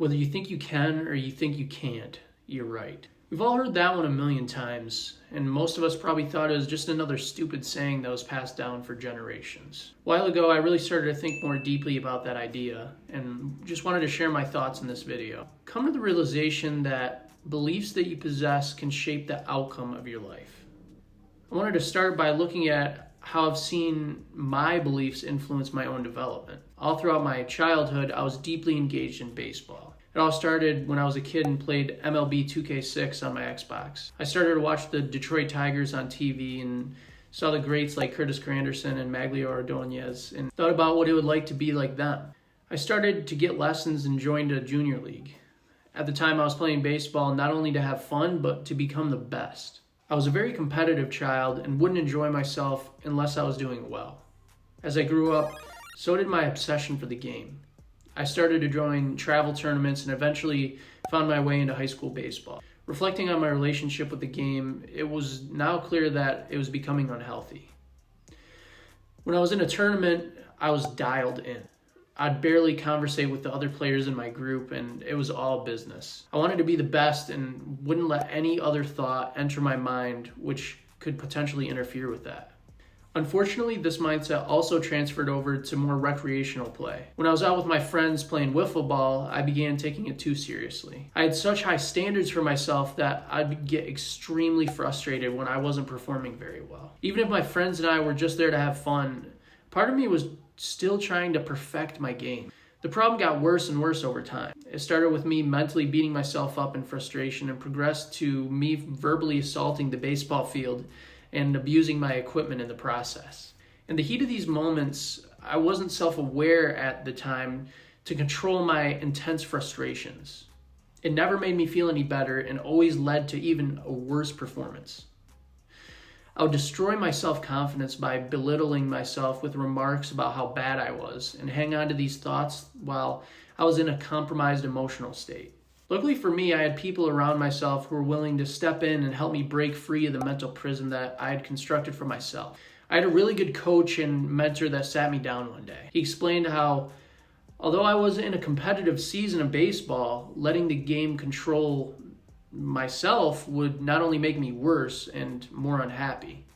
Whether you think you can or you think you can't, you're right. We've all heard that one a million times, and most of us probably thought it was just another stupid saying that was passed down for generations. A while ago, I really started to think more deeply about that idea, and just wanted to share my thoughts in this video. Come to the realization that beliefs that you possess can shape the outcome of your life. I wanted to start by looking at how I've seen my beliefs influence my own development. All throughout my childhood, I was deeply engaged in baseball. It all started when I was a kid and played MLB 2K6 on my Xbox. I started to watch the Detroit Tigers on TV and saw the greats like Curtis Granderson and Maglio Ordonez and thought about what it would like to be like them. I started to get lessons and joined a junior league. At the time, I was playing baseball not only to have fun, but to become the best. I was a very competitive child and wouldn't enjoy myself unless I was doing well. As I grew up, so did my obsession for the game. I started to join travel tournaments and eventually found my way into high school baseball. Reflecting on my relationship with the game, it was now clear that it was becoming unhealthy. When I was in a tournament, I was dialed in. I'd barely conversate with the other players in my group, and it was all business. I wanted to be the best and wouldn't let any other thought enter my mind which could potentially interfere with that. Unfortunately, this mindset also transferred over to more recreational play. When I was out with my friends playing wiffle ball, I began taking it too seriously. I had such high standards for myself that I'd get extremely frustrated when I wasn't performing very well. Even if my friends and I were just there to have fun, part of me was still trying to perfect my game. The problem got worse and worse over time. It started with me mentally beating myself up in frustration and progressed to me verbally assaulting the baseball field and abusing my equipment in the process. In the heat of these moments, I wasn't self-aware at the time to control my intense frustrations. It never made me feel any better and always led to even a worse performance. I would destroy my self-confidence by belittling myself with remarks about how bad I was and hang on to these thoughts while I was in a compromised emotional state. Luckily for me, I had people around myself who were willing to step in and help me break free of the mental prison that I had constructed for myself. I had a really good coach and mentor that sat me down one day. He explained how, although I was in a competitive season of baseball, letting the game control myself would not only make me worse and more unhappy.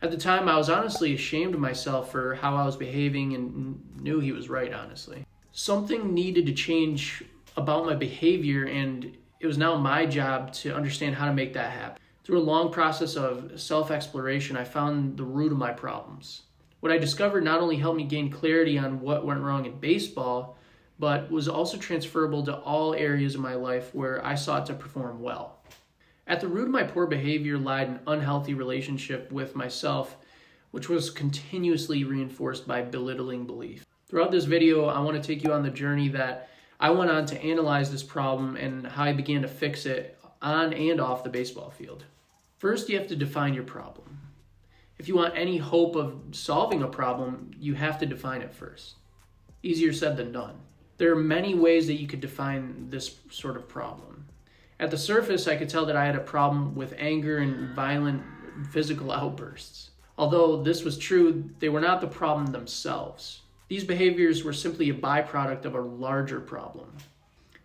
At the time, I was honestly ashamed of myself for how I was behaving and knew he was right, honestly. Something needed to change about my behavior, and it was now my job to understand how to make that happen. Through a long process of self-exploration, I found the root of my problems. What I discovered not only helped me gain clarity on what went wrong in baseball, but was also transferable to all areas of my life where I sought to perform well. At the root of my poor behavior lied an unhealthy relationship with myself, which was continuously reinforced by belittling belief. Throughout this video, I want to take you on the journey that I went on to analyze this problem and how I began to fix it on and off the baseball field. First, you have to define your problem. If you want any hope of solving a problem, you have to define it first. Easier said than done. There are many ways that you could define this sort of problem. At the surface, I could tell that I had a problem with anger and violent physical outbursts. Although this was true, they were not the problem themselves. These behaviors were simply a byproduct of a larger problem.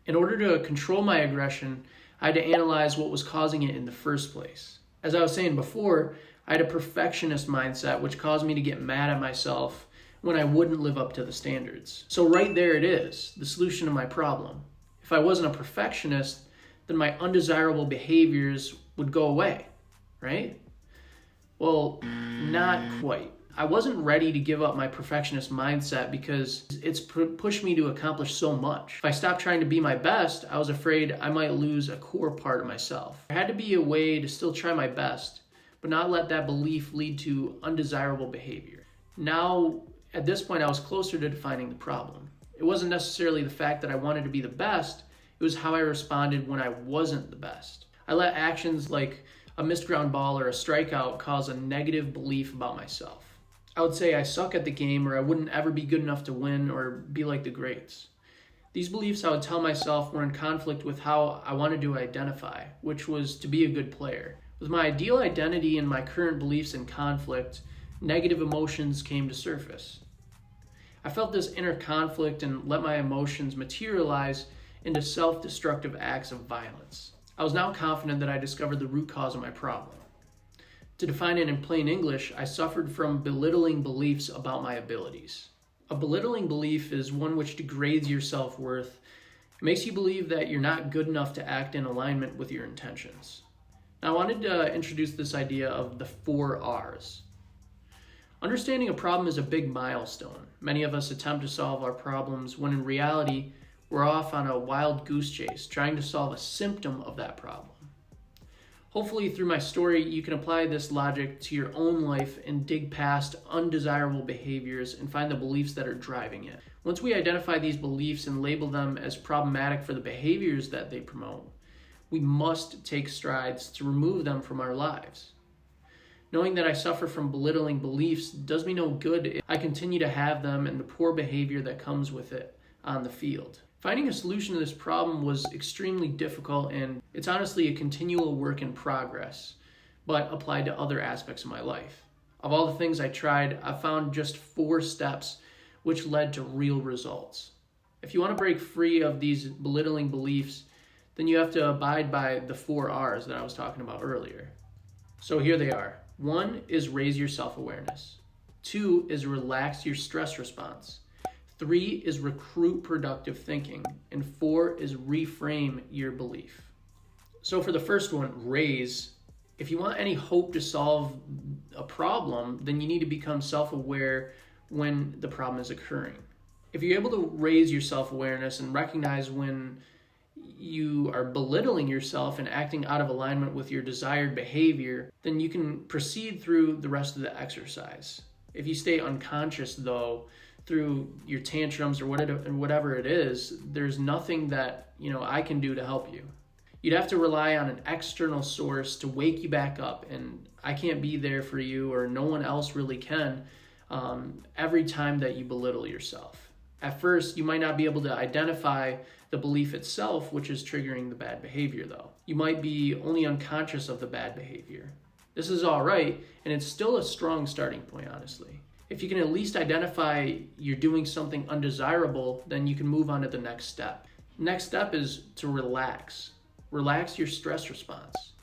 In order to control my aggression, I had to analyze what was causing it in the first place. As I was saying before, I had a perfectionist mindset, which caused me to get mad at myself when I wouldn't live up to the standards. So right there it is, the solution to my problem. If I wasn't a perfectionist, then my undesirable behaviors would go away, right? Well, not quite. I wasn't ready to give up my perfectionist mindset because it's pushed me to accomplish so much. If I stopped trying to be my best, I was afraid I might lose a core part of myself. There had to be a way to still try my best, but not let that belief lead to undesirable behavior. Now, at this point, I was closer to defining the problem. It wasn't necessarily the fact that I wanted to be the best, it was how I responded when I wasn't the best. I let actions like a missed ground ball or a strikeout cause a negative belief about myself. I would say I suck at the game, or I wouldn't ever be good enough to win or be like the greats. These beliefs I would tell myself were in conflict with how I wanted to identify, which was to be a good player. With my ideal identity and my current beliefs in conflict, negative emotions came to surface. I felt this inner conflict and let my emotions materialize into self-destructive acts of violence. I was now confident that I discovered the root cause of my problem. To define it in plain English, I suffered from belittling beliefs about my abilities. A belittling belief is one which degrades your self-worth. It makes you believe that you're not good enough to act in alignment with your intentions. Now, I wanted to introduce this idea of the 4 R's. Understanding a problem is a big milestone. Many of us attempt to solve our problems when in reality, we're off on a wild goose chase trying to solve a symptom of that problem. Hopefully, through my story, you can apply this logic to your own life and dig past undesirable behaviors and find the beliefs that are driving it. Once we identify these beliefs and label them as problematic for the behaviors that they promote, we must take strides to remove them from our lives. Knowing that I suffer from belittling beliefs does me no good if I continue to have them and the poor behavior that comes with it on the field. Finding a solution to this problem was extremely difficult, and it's honestly a continual work in progress, but applied to other aspects of my life. Of all the things I tried, I found just 4 steps which led to real results. If you want to break free of these belittling beliefs, then you have to abide by the 4 R's that I was talking about earlier. So here they are. 1 is raise your self-awareness. 2 is relax your stress response. 3 is recruit productive thinking. And 4 is reframe your belief. So for the first one, raise, if you want any hope to solve a problem, then you need to become self-aware when the problem is occurring. If you're able to raise your self-awareness and recognize when you are belittling yourself and acting out of alignment with your desired behavior, then you can proceed through the rest of the exercise. If you stay unconscious, though, through your tantrums or whatever it is, there's nothing that I can do to help you. You'd have to rely on an external source to wake you back up, and I can't be there for you, or no one else really can, every time that you belittle yourself. At first, you might not be able to identify the belief itself, which is triggering the bad behavior, though. You might be only unconscious of the bad behavior. This is all right, and it's still a strong starting point, honestly. If you can at least identify you're doing something undesirable, then you can move on to the next step. Next step is to relax. Relax your stress response.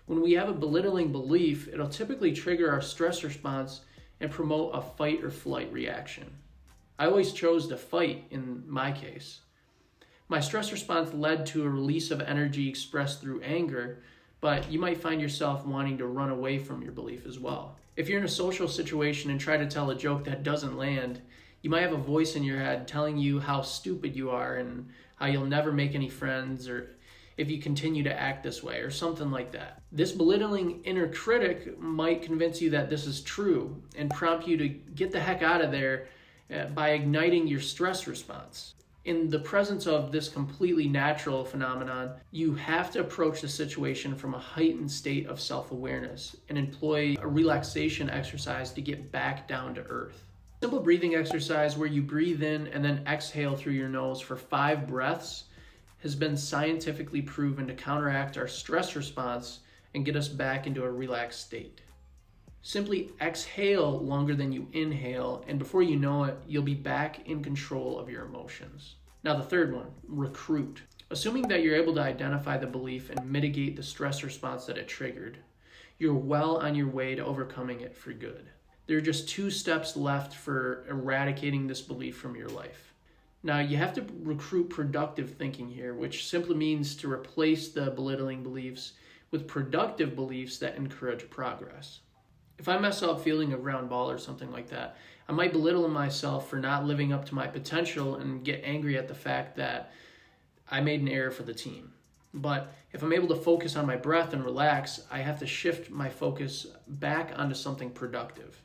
When we have a belittling belief, it'll typically trigger our stress response and promote a fight or flight reaction. I always chose to fight in my case. My stress response led to a release of energy expressed through anger, but you might find yourself wanting to run away from your belief as well. If you're in a social situation and try to tell a joke that doesn't land, you might have a voice in your head telling you how stupid you are and how you'll never make any friends, or if you continue to act this way, or something like that. This belittling inner critic might convince you that this is true and prompt you to get the heck out of there by igniting your stress response. In the presence of this completely natural phenomenon, you have to approach the situation from a heightened state of self-awareness and employ a relaxation exercise to get back down to earth. Simple breathing exercise where you breathe in and then exhale through your nose for 5 breaths has been scientifically proven to counteract our stress response and get us back into a relaxed state. Simply exhale longer than you inhale, and before you know it, you'll be back in control of your emotions. Now the third one, recruit. Assuming that you're able to identify the belief and mitigate the stress response that it triggered, you're well on your way to overcoming it for good. There are just 2 steps left for eradicating this belief from your life. Now you have to recruit productive thinking here, which simply means to replace the belittling beliefs with productive beliefs that encourage progress. If I mess up feeling a ground ball or something like that, I might belittle myself for not living up to my potential and get angry at the fact that I made an error for the team. But if I'm able to focus on my breath and relax, I have to shift my focus back onto something productive,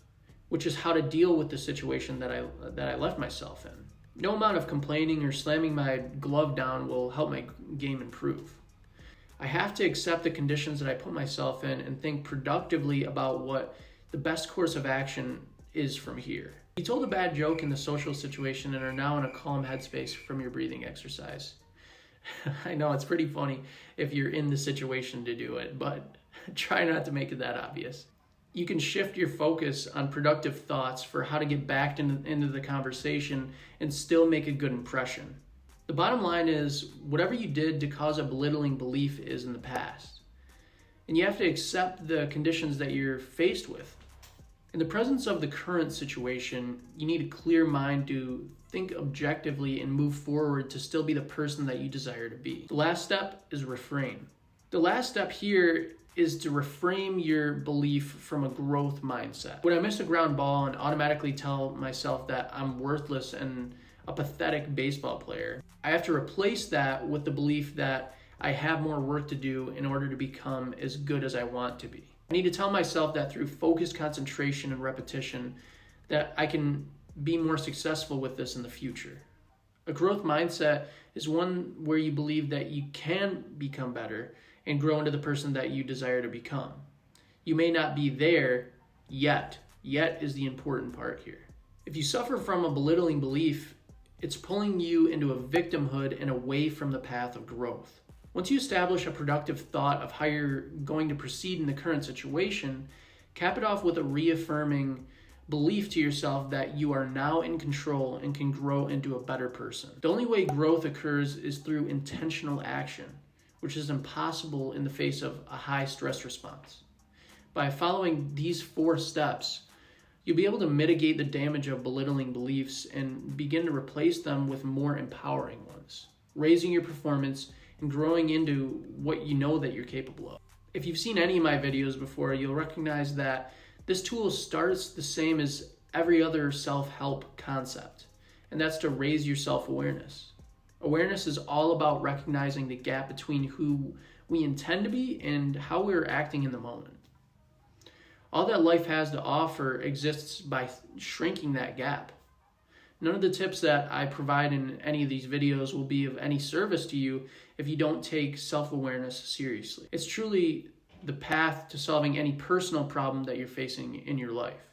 which is how to deal with the situation that I left myself in. No amount of complaining or slamming my glove down will help my game improve. I have to accept the conditions that I put myself in and think productively about what the best course of action is from here. You told a bad joke in the social situation and are now in a calm headspace from your breathing exercise. I know it's pretty funny if you're in the situation to do it, but try not to make it that obvious. You can shift your focus on productive thoughts for how to get back into the conversation and still make a good impression. The bottom line is whatever you did to cause a belittling belief is in the past. And you have to accept the conditions that you're faced with. In the presence of the current situation, you need a clear mind to think objectively and move forward to still be the person that you desire to be. The last step is reframe. The last step here is to reframe your belief from a growth mindset. When I miss a ground ball and automatically tell myself that I'm worthless and a pathetic baseball player, I have to replace that with the belief that I have more work to do in order to become as good as I want to be. I need to tell myself that through focused concentration and repetition that I can be more successful with this in the future. A growth mindset is one where you believe that you can become better and grow into the person that you desire to become. You may not be there yet. Yet is the important part here. If you suffer from a belittling belief, it's pulling you into a victimhood and away from the path of growth. Once you establish a productive thought of how you're going to proceed in the current situation, cap it off with a reaffirming belief to yourself that you are now in control and can grow into a better person. The only way growth occurs is through intentional action, which is impossible in the face of a high stress response. By following these 4 steps, you'll be able to mitigate the damage of belittling beliefs and begin to replace them with more empowering ones, raising your performance and growing into what you know that you're capable of. If you've seen any of my videos before, you'll recognize that this tool starts the same as every other self-help concept, and that's to raise your self-awareness. Awareness is all about recognizing the gap between who we intend to be and how we're acting in the moment. All that life has to offer exists by shrinking that gap. None of the tips that I provide in any of these videos will be of any service to you if you don't take self-awareness seriously. It's truly the path to solving any personal problem that you're facing in your life.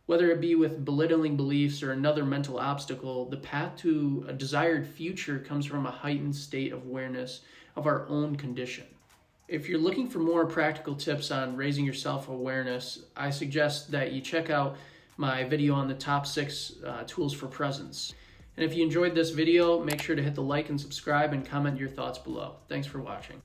Whether it be with belittling beliefs or another mental obstacle, the path to a desired future comes from a heightened state of awareness of our own condition. If you're looking for more practical tips on raising your self-awareness, I suggest that you check out my video on the top 6 tools for presence. And if you enjoyed this video, make sure to hit the like and subscribe and comment your thoughts below. Thanks for watching.